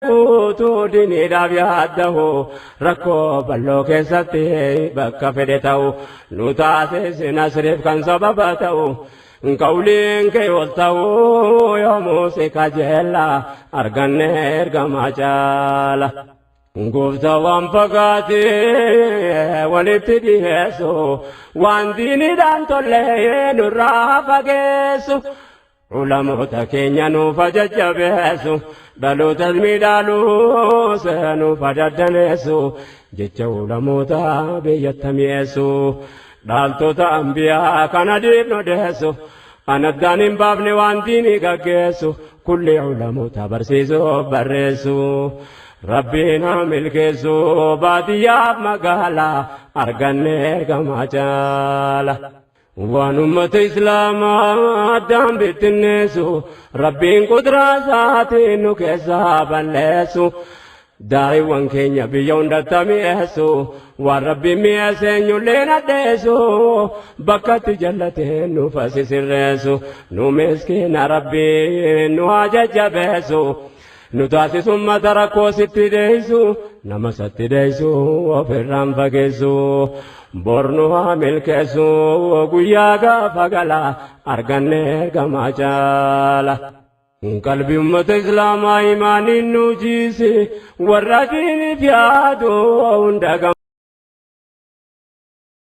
Tuudini dhaabyaaddahu rakkoo bal'oo keessatti bakka fedhe ta'u nu taasise nasriif kan sababa ta'u qawliin kee ol ta'u yoomuu si kajeella arganne ergamaa caala. Gooftaa waan fagaatee walitti dhiheessu waan diinidhaan tollee nurraa fageessu. Ulamoota keenya nuuf jajjabeessu dhaloota miidhaaluu nuuf daddaneessu jecha ulamoota biyyatti mi'eessu dhaaltota ambiyaa kana diinoo deessu anaddaan hin baafne waan diinii gaggeessu kulli ulamoota barsiisuu barreessu rabbiin haa milkeessu baadiyyaaf magaalaa arganne ergamaa caala. Waan ummata islaamaa addaan bittinneessu rabbiin qudraa isaatiin nu keessaa balleessu daa'imman keenya biyya hundatti mi'eessu waan rabbiin mi'eesse eenyullee nadheessu bakkatti jallatee nu fasisirreessu nu miskiina rabbiin nu haa jajjabeessu nu taasisu ummata rakkoo sitti deessu nama satti deessu ofirraan fageessu. Bornu haa milkeessu guyyaa gaafa galaa arganne ergamaa caala. Qalbii ummata islaamaa imaaniin nu jiise warra diiniif yaadu hunda